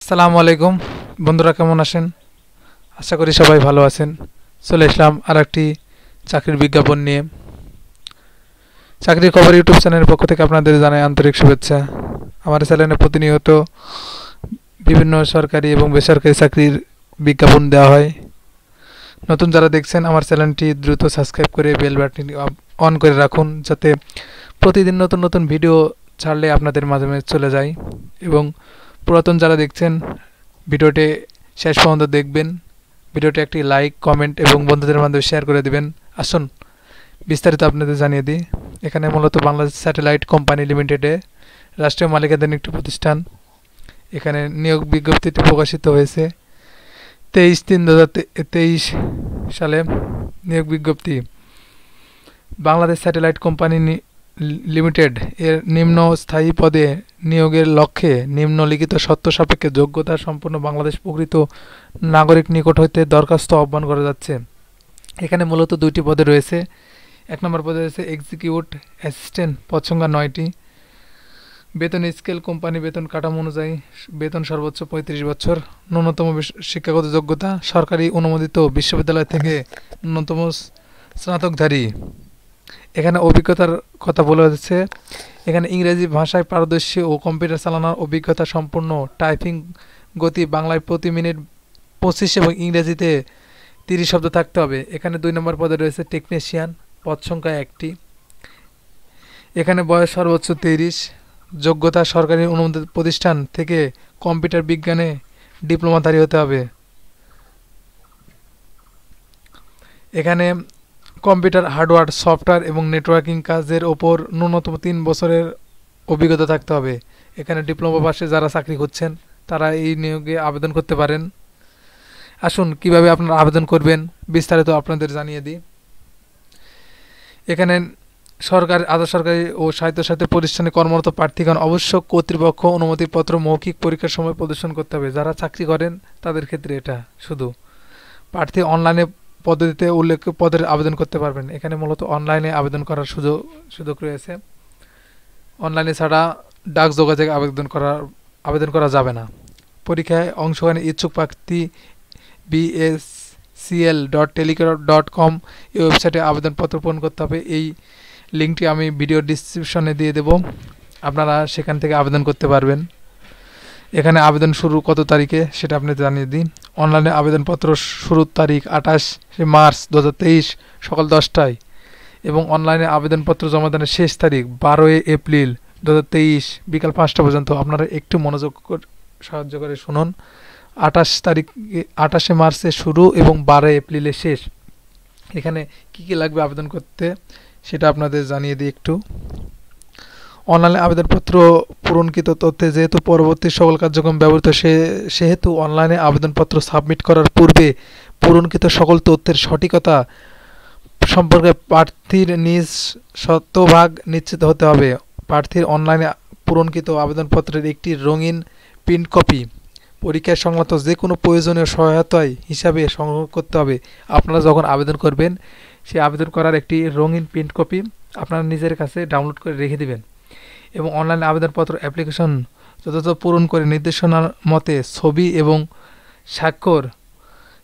আসসালামু আলাইকুম বন্ধুরা, কেমন আছেন? আশা করি সবাই ভালো আছেন। চলে আসলাম আর একটি চাকরির বিজ্ঞাপন নিয়ে। চাকরির খবর ইউটিউব চ্যানেলের পক্ষ থেকে আপনাদের জানাই আন্তরিক শুভেচ্ছা। আমার চ্যানেলে প্রতিনিয়ত বিভিন্ন সরকারি এবং বেসরকারি চাকরির বিজ্ঞাপন দেওয়া হয়। নতুন যারা দেখছেন আমার চ্যানেলটি দ্রুত সাবস্ক্রাইব করে বেল বাটনটি অন করে রাখুন, যাতে প্রতিদিন নতুন নতুন ভিডিও ছাড়লে আপনাদের মাঝে মাঝে চলে যায়। এবং পুরাতন যারা দেখছেন ভিডিওটি শেষ পর্যন্ত দেখবেন। ভিডিওটি একটি লাইক, কমেন্ট এবং বন্ধুদের মাধ্যমে শেয়ার করে দিবেন। আসুন বিস্তারিত আপনাদের জানিয়ে দিই। এখানে মূলত বাংলাদেশ স্যাটেলাইট কোম্পানি লিমিটেডে রাষ্ট্রীয় মালিকানাধীন একটি প্রতিষ্ঠান। এখানে নিয়োগ বিজ্ঞপ্তিটি প্রকাশিত হয়েছে 23/3/2023 সালে। নিয়োগ বিজ্ঞপ্তি বাংলাদেশ স্যাটেলাইট কোম্পানি লিমিটেড এর নিম্ন স্থায়ী পদে নিয়োগের লক্ষ্যে নিম্নলিখিত শর্ত সাপেক্ষে যোগ্যতা সম্পন্ন বাংলাদেশ প্রকৃত নাগরিক নিকট হইতে দরখাস্ত আহ্বান করা যাচ্ছে। এখানে মূলত দুইটি পদে রয়েছে। এক নম্বর পদে রয়েছে এক্সিকিউটিভ অ্যাসিস্ট্যান্ট, পদ সংখ্যা 9টি। বেতন স্কেল কোম্পানি বেতন কাঠামো অনুযায়ী বেতন সর্বোচ্চ 35 বছর। ন্যূনতম শিক্ষাগত যোগ্যতা সরকারি অনুমোদিত বিশ্ববিদ্যালয় থেকে ন্যূনতম স্নাতকধারী। এখানে অভিজ্ঞতার কথা বলা হয়েছে। এখানে ইংরেজি ভাষায় পারদর্শী ও কম্পিউটার চালানোর অভিজ্ঞতা সম্পূর্ণ। টাইপিং গতি বাংলায় প্রতি মিনিট 25 এবং ইংরেজিতে 30 শব্দ থাকতে হবে। এখানে 2 নম্বর পদে রয়েছে টেকনিশিয়ান, পদ সংখ্যা 1টি। এখানে বয়স সর্বোচ্চ 30। যোগ্যতা সরকারি অনুমোদিত প্রতিষ্ঠান থেকে কম্পিউটার বিজ্ঞানে ডিপ্লোমাধারী হতে হবে। এখানে কম্পিউটার হার্ডওয়্যার, সফটওয়্যার এবং নেটওয়ার্কিং কাজের ওপর ন্যূনতম 3 বছরের অভিজ্ঞতা থাকতে হবে। এখানে ডিপ্লোমা পাশে যারা চাকরি করছেন তারা এই নিয়োগে আবেদন করতে পারেন। আসুন কিভাবে আপনারা আবেদন করবেন বিস্তারিত আপনাদের জানিয়ে দিই। এখানে সরকারি, আধা সরকারি ও স্বায়ত্তশাসিত প্রতিষ্ঠানে কর্মরত প্রার্থীগণ অবশ্য কর্তৃপক্ষ অনুমতিপত্র মৌখিক পরীক্ষার সময় প্রদর্শন করতে হবে। যারা চাকরি করেন তাদের ক্ষেত্রে এটা শুধু। প্রার্থী অনলাইনে পদ্ধতিতে উল্লেখ্য পদের আবেদন করতে পারবেন। এখানে মূলত অনলাইনে আবেদন করার সুযোগ রয়েছে। অনলাইনে ছাড়া ডাক যোগাযোগে আবেদন করা যাবে না। পরীক্ষায় অংশগ্রহণে ইচ্ছুক প্রার্থী bscl.telegram.com এই ওয়েবসাইটে আবেদনপত্র পূরণ করতে হবে। এই লিঙ্কটি আমি ভিডিও ডিসক্রিপশনে দিয়ে দেব, আপনারা সেখান থেকে আবেদন করতে পারবেন। এখানে আবেদন শুরু কত তারিখে সেটা আপনি জানিয়ে দিন। অনলাইনে আবেদনপত্র শুরুর তারিখ 28 মার্চ 2023 সকাল 10টায় এবং অনলাইনে আবেদনপত্র জমাদানের শেষ তারিখ 12 এপ্রিল 2023 বিকাল 5টা পর্যন্ত। আপনারা একটু মনোযোগ সাহায্য করে শুনুন। 28 মার্চে শুরু এবং 12 এপ্রিলে শেষ। এখানে কি কি লাগবে আবেদন করতে সেটা আপনাদের জানিয়ে দিই একটু। অনলাইনে আবেদনপত্র পূরণকৃত তথ্যে যেহেতু পরবর্তী সকল কার্যক্রম ব্যবহৃত সেহেতু অনলাইনে আবেদনপত্র সাবমিট করার পূর্বে পূরণকৃত সকল তথ্যের সঠিকতা সম্পর্কে প্রার্থীর নিজ শতভাগ নিশ্চিত হতে হবে। প্রার্থীর অনলাইনে পূরণকৃত আবেদনপত্রের একটি রঙিন প্রিন্ট কপি পরীক্ষায় সংক্রান্ত যে কোনো প্রয়োজনীয় সহায়তায় হিসাবে সংগ্রহ করতে হবে। আপনারা যখন আবেদন করবেন সেই আবেদন করার একটি রঙিন প্রিন্ট কপি আপনারা নিজের কাছে ডাউনলোড করে রেখে দিবেন এবং অনলাইনে আবেদনপত্র অ্যাপ্লিকেশন যথাযথ পূরণ করে নির্দেশনার মতে ছবি এবং স্বাক্ষর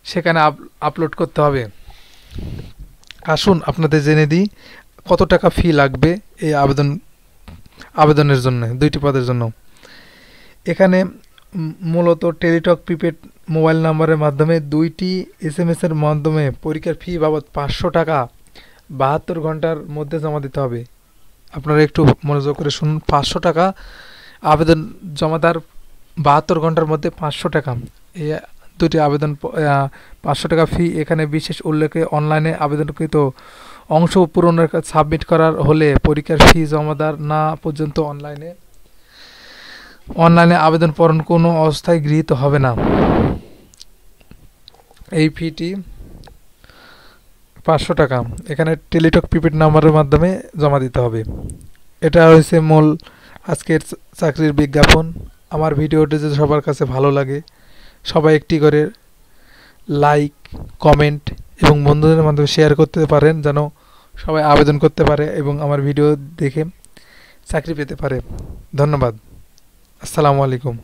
সেখানে আপলোড করতে হবে। আসুন আপনাদের জেনে দিই কত টাকা ফি লাগবে এই আবেদনের জন্য, 2টি পদের জন্য। এখানে মূলত টেলিটক প্রিপেড মোবাইল নাম্বারের মাধ্যমে 2টি SMS এর মাধ্যমে পরীক্ষার ফি বাবদ 500 টাকা 72 ঘন্টার মধ্যে জমা দিতে হবে। আপনারা একটু মনোযোগ করে শুনুন। 500 টাকা আবেদন জমা দেওয়ার 72 ঘন্টার মধ্যে 500 টাকা। এই 2টি আবেদন 500 টাকা ফি। এখানে বিশেষ উল্লেখে অনলাইনে আবেদনকৃত অংশ পূরণের সাবমিট করার হলে পরীক্ষার ফি জমা দেওয়ার না পর্যন্ত অনলাইনে আবেদন পূরণ কোনো অবস্থায় গৃহীত হবে না। এই ফিটি 500 টাকা এখানে টেলিটক প্রিপেড নাম্বারের মাধ্যমে জমা দিতে হবে। এটা হয়েছে মূল আজকের চাকরির বিজ্ঞাপন। আমার ভিডিওটি যদি সবার কাছে ভালো লাগে সবাই একটি করে লাইক, কমেন্ট এবং বন্ধুদের মাধ্যমে শেয়ার করতে পারেন, যেন সবাই আবেদন করতে পারে এবং আমার ভিডিও দেখে চাকরি পেতে পারে। ধন্যবাদ। আসসালামু আলাইকুম।